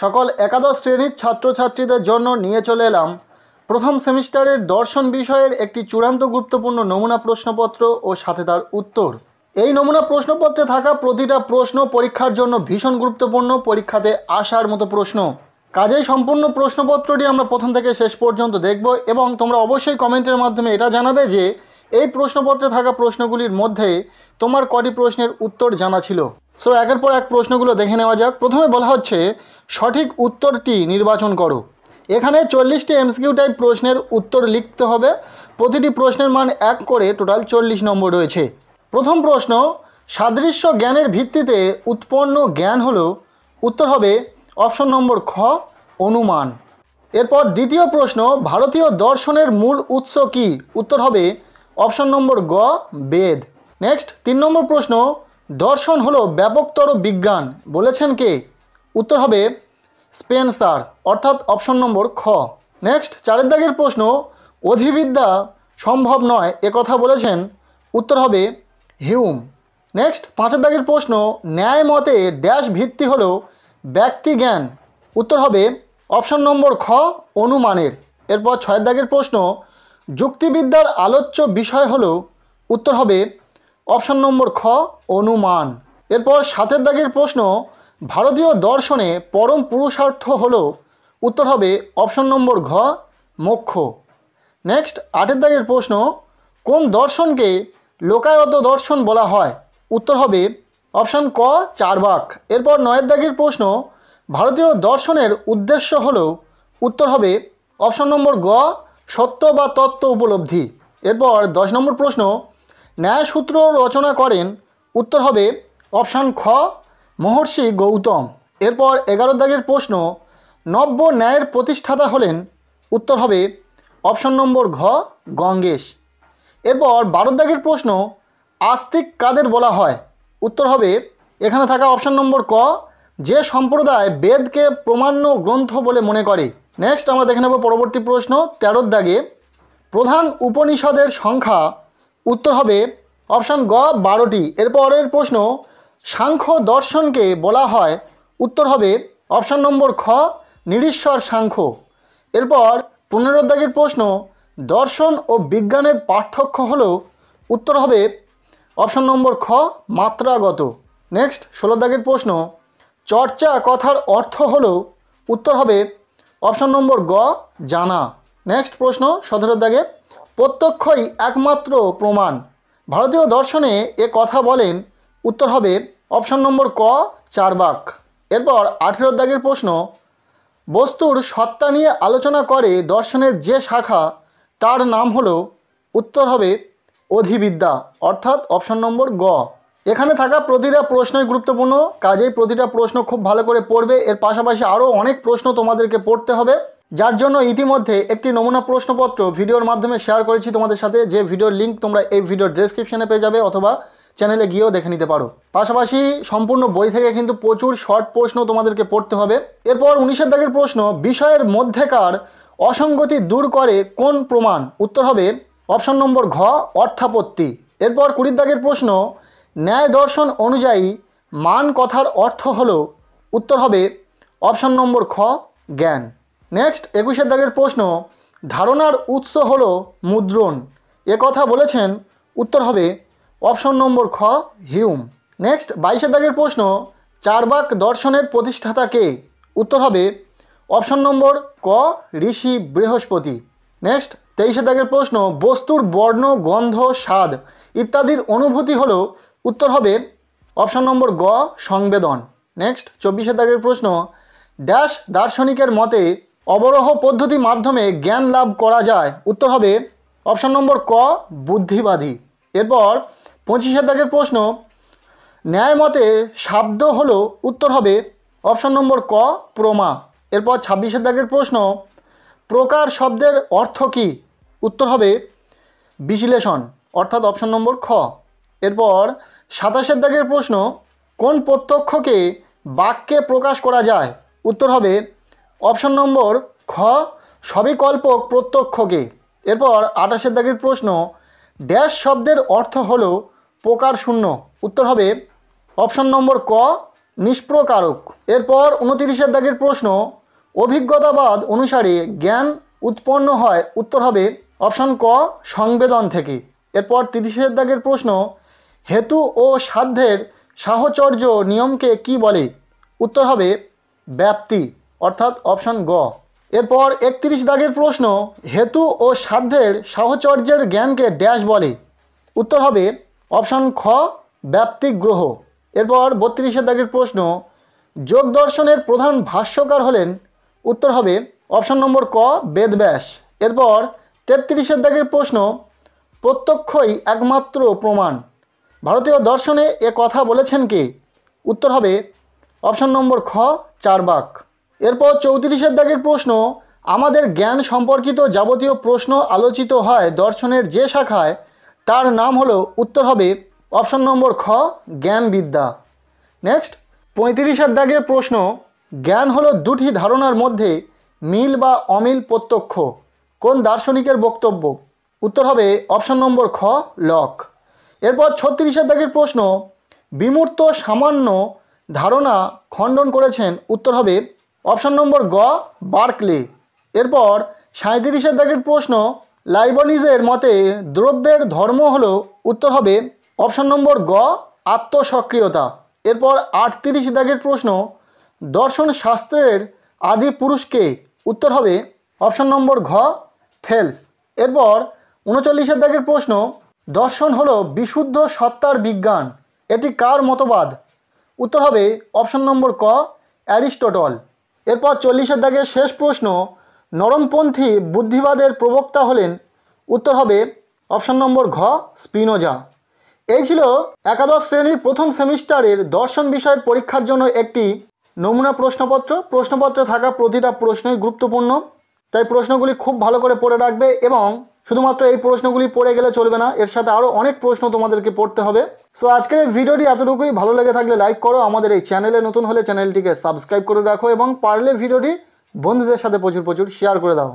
সকল একাদশ শ্রেণীর ছাত্রছাত্রীদের জন্য নিয়ে চলে এলাম প্রথম সেমিস্টারের দর্শন বিষয়ের একটি চূড়ান্ত গুরুত্বপূর্ণ নমুনা প্রশ্নপত্র ও সাথে তার উত্তর। এই নমুনা প্রশ্নপত্রে থাকা প্রতিটা প্রশ্ন পরীক্ষার জন্য ভীষণ গুরুত্বপূর্ণ, পরীক্ষাতে আসার মতো প্রশ্ন। কাজেই সম্পূর্ণ প্রশ্নপত্রটি আমরা প্রথম থেকে শেষ পর্যন্ত দেখব এবং তোমরা অবশ্যই কমেন্টের মাধ্যমে এটা জানাবে যে এই প্রশ্নপত্রে থাকা প্রশ্নগুলির মধ্যে তোমার কটি প্রশ্নের উত্তর জানা ছিল। সো একের পর এক প্রশ্নগুলো দেখে নেওয়া যাক। প্রথমে বলা হচ্ছে সঠিক উত্তরটি নির্বাচন করো। এখানে 40টি এমসিকিউ টাইপ প্রশ্নের উত্তর লিখতে হবে। প্রতিটি প্রশ্নের মান 1 করে টোটাল 40 নম্বর রয়েছে। প্রথম প্রশ্ন, সাদৃশ্য জ্ঞানের ভিত্তিতে উৎপন্ন জ্ঞান হলো, উত্তর হবে অপশন নম্বর খ, অনুমান। এরপর দ্বিতীয় প্রশ্ন, ভারতীয় দর্শনের মূল উৎস কি, উত্তর হবে অপশন নম্বর গ, বেদ। নেক্সট 3 নম্বর প্রশ্ন, দর্শন হলো ব্যাপকতর বিজ্ঞান, বলেছেন কে, উত্তর হবে স্পেন্সার, অর্থাৎ অপশন নম্বর খ। নেক্সট 4 দাগের প্রশ্ন, অধিবিদ্যা সম্ভব নয় কথা বলেছেন, উত্তর হবে হিউম। নেক্সট 5 দাগের প্রশ্ন, ন্যায় মতে ড্যাশ ভিত্তি হলো ব্যক্তি জ্ঞান, উত্তর হবে অপশন নম্বর খ, অনুমানের। এরপর 6 দাগের প্রশ্ন, যুক্তিবিদ্যার আলোচ্য বিষয় হলো, উত্তর হবে অপশন নম্বর খ, অনুমান। এরপর 7 দাগের প্রশ্ন, ভারতীয় দর্শনে পরম পুরুষার্থ হলো, উত্তর হবে অপশন নম্বর ঘ, মোক্ষ। নেক্সট 8 দাগের প্রশ্ন, কোন দর্শনকে লোকায়ত দর্শন বলা হয়, উত্তর হবে অপশন ক, চারবাক। এরপর 9 দাগের প্রশ্ন, ভারতীয় দর্শনের উদ্দেশ্য হলো, উত্তর হবে অপশন নম্বর গ, সত্য বা তত্ত্ব উপলব্ধি। এরপর 10 নম্বর প্রশ্ন, ন্যায়সূত্র রচনা করেন, উত্তর হবে অপশান খ, মহর্ষি গৌতম। এরপর 11 দাগের প্রশ্ন, নব্য ন্যায়ের প্রতিষ্ঠাতা হলেন, উত্তর হবে অপশন নম্বর ঘ, গঙ্গেশ। এরপর 12 দাগের প্রশ্ন, আস্তিক কাদের বলা হয়, উত্তর হবে এখানে থাকা অপশন নম্বর ক, যে সম্প্রদায় বেদকে প্রমাণ্য গ্রন্থ বলে মনে করে। নেক্সট আমরা দেখে নেব পরবর্তী প্রশ্ন 13 দাগে, প্রধান উপনিষদের সংখ্যা, উত্তর হবে অপশান গ, 12টি। এরপরের প্রশ্ন, সাংখ্য দর্শনকে বলা হয়, উত্তর হবে অপশান নম্বর খ, নিরীশ্বর সাংখ্য। এরপর 15 দাগের প্রশ্ন, দর্শন ও বিজ্ঞানের পার্থক্য হলো, উত্তর হবে অপশান নম্বর খ, মাত্রাগত। নেক্সট 16 দাগের প্রশ্ন, চর্চা কথার অর্থ হলো, উত্তর হবে অপশান নম্বর গ, জানা। নেক্সট প্রশ্ন 17 দাগে, প্রত্যক্ষই একমাত্র প্রমাণ, ভারতীয় দর্শনে এ কথা বলেন, উত্তর হবে অপশান নম্বর ক, চারবাক। এরপর 18 দাগের প্রশ্ন, বস্তুর সত্তা নিয়ে আলোচনা করে দর্শনের যে শাখা তার নাম হলো, উত্তর হবে অধিবিদ্যা, অর্থাৎ অপশান নম্বর গ। এখানে থাকা প্রতিটা প্রশ্নই গুরুত্বপূর্ণ, কাজেই প্রতিটা প্রশ্ন খুব ভালো করে পড়বে। এর পাশাপাশি আরও অনেক প্রশ্ন তোমাদেরকে পড়তে হবে, যার জন্য ইতিমধ্যে একটি নমুনা প্রশ্নপত্র ভিডিওর মাধ্যমে শেয়ার করেছি তোমাদের সাথে, যে ভিডিওর লিঙ্ক তোমরা এই ভিডিওর ডেসক্রিপশনে পেয়ে যাবে অথবা চ্যানেলে গিয়েও দেখে নিতে পারো। পাশাপাশি সম্পূর্ণ বই থেকে কিন্তু প্রচুর শর্ট প্রশ্ন তোমাদেরকে পড়তে হবে। এরপর 19 দাগের প্রশ্ন, বিষয়ের মধ্যেকার অসঙ্গতি দূর করে কোন প্রমাণ, উত্তর হবে অপশন নম্বর ঘ, অর্থাপত্তি। এরপর 20 দাগের প্রশ্ন, ন্যায় দর্শন অনুযায়ী মান কথার অর্থ হলো, উত্তর হবে অপশন নম্বর খ, জ্ঞান। নেক্সট 21 দাগের প্রশ্ন, ধারণার উৎস হলো মুদ্রণ, কথা বলেছেন, উত্তর হবে অপশন নম্বর খ, হিউম। নেক্সট 22 দাগের প্রশ্ন, চারবাক দর্শনের প্রতিষ্ঠাতা কে, উত্তর হবে অপশন নম্বর ক, ঋষি বৃহস্পতি। নেক্সট 23 দাগের প্রশ্ন, বস্তুর বর্ণ, গন্ধ, স্বাদ ইত্যাদির অনুভূতি হলো, উত্তর হবে অপশন নম্বর গ, সংবেদন। নেক্সট 24 দাগের প্রশ্ন, ড্যাশ দার্শনিকের মতে অবরোহ পদ্ধতি মাধ্যমে জ্ঞান লাভ করা যায়, উত্তর হবে অপশন নম্বর ক, বুদ্ধিবাদী। এরপর 25 দাগের প্রশ্ন, ন্যায় মতে শাব্দ হলো, উত্তর হবে অপশন নম্বর ক, প্রমা। এরপর 26 দাগের প্রশ্ন, প্রকার শব্দের অর্থ কী, উত্তর হবে বিশ্লেষণ, অর্থাৎ অপশন নম্বর খ। এরপর 27 দাগের প্রশ্ন, কোন প্রত্যক্ষকে বাক্যে প্রকাশ করা যায়, উত্তর হবে অপশন নম্বর খ, সবিকল্পক প্রত্যক্ষকে। এরপর 28 দাগের প্রশ্ন, ড্যাশ শব্দের অর্থ হলো প্রকার শূন্য, উত্তর হবে অপশন নম্বর ক, নিষ্প্রকারক। এরপর 29 দাগের প্রশ্ন, অভিজ্ঞতাবাদ অনুসারে জ্ঞান উৎপন্ন হয়, উত্তর হবে অপশন ক সংবেদন থেকে। এরপর 30 দাগের প্রশ্ন, হেতু ও সাধ্যের সাহচর্য নিয়মকে কি বলে, উত্তর হবে ব্যাপ্তি, অর্থাৎ অপশন গ। এরপর 31 দাগের প্রশ্ন, হেতু ও সাধ্যের সাহচর্যের জ্ঞানকে ড্যাশ বলে, উত্তর হবে অপশন খ ব্যাপ্তিগ্রহ। এরপর 32 দাগের প্রশ্ন, যোগ দর্শনের প্রধান ভাষ্যকার হলেন, উত্তর হবে অপশন নম্বর ক বেদব্যাস। এরপর 33 দাগের প্রশ্ন, প্রত্যক্ষই একমাত্র প্রমাণ, ভারতীয় দর্শনে এ কথা বলেছেন কে, উত্তর হবে অপশন নম্বর খ চার্বাক। এরপর 34 দাগের প্রশ্ন, আমাদের জ্ঞান সম্পর্কিত যাবতীয় প্রশ্ন আলোচিত হয় দর্শনের যে শাখায়, তার নাম হলো, উত্তর হবে অপশন নম্বর খ জ্ঞানবিদ্যা। নেক্সট 35 দাগের প্রশ্ন, জ্ঞান হলো দুটি ধারণার মধ্যে মিল বা অমিল প্রত্যক্ষ, কোন দার্শনিকের বক্তব্য, উত্তর হবে অপশন নম্বর খ লক। এরপর 36 দাগের প্রশ্ন, বিমূর্ত সামান্য ধারণা খণ্ডন করেছেন, উত্তর হবে অপশন নম্বর গ বার্কলে। এরপর 37 দাগের প্রশ্ন, লাইবনিজের মতে দ্রব্যের ধর্ম হলো, উত্তর হবে অপশন নম্বর গ আত্মসক্রিয়তা। এরপর 38 দাগের প্রশ্ন, দর্শন শাস্ত্রের আদি পুরুষকে, উত্তর হবে অপশন নম্বর ঘ থেলস। এরপর 39 দাগের প্রশ্ন, দর্শন হলো বিশুদ্ধ সত্তার বিজ্ঞান, এটি কার মতবাদ, উত্তর হবে অপশন নম্বর ক অ্যারিস্টটল। এরপর 40 দাগের শেষ প্রশ্ন, নরমপন্থী বুদ্ধিবাদের প্রবক্তা হলেন, উত্তর হবে অপশন নম্বর ঘ স্পিনোজা। এই ছিল একাদশ শ্রেণীর প্রথম সেমিস্টারের দর্শন বিষয়ের পরীক্ষার জন্য একটি নমুনা প্রশ্নপত্র। প্রশ্নপত্রে থাকা প্রতিটা প্রশ্নই গুরুত্বপূর্ণ, তাই প্রশ্নগুলি খুব ভালো করে পড়ে রাখবে। এবং শুধুমাত্র এই প্রশ্নগুলি পড়ে গেলে চলবে না, এর সাথে আরও অনেক প্রশ্ন তোমাদেরকে পড়তে হবে। সো আজকের এই ভিডিওটি এতটুকুই। ভালো লেগে থাকলে লাইক করো, আমাদের এই চ্যানেলে নতুন হলে চ্যানেলটিকে সাবস্ক্রাইব করে রাখো এবং পারলে ভিডিওটি বন্ধুদের সাথে প্রচুর শেয়ার করে দাও।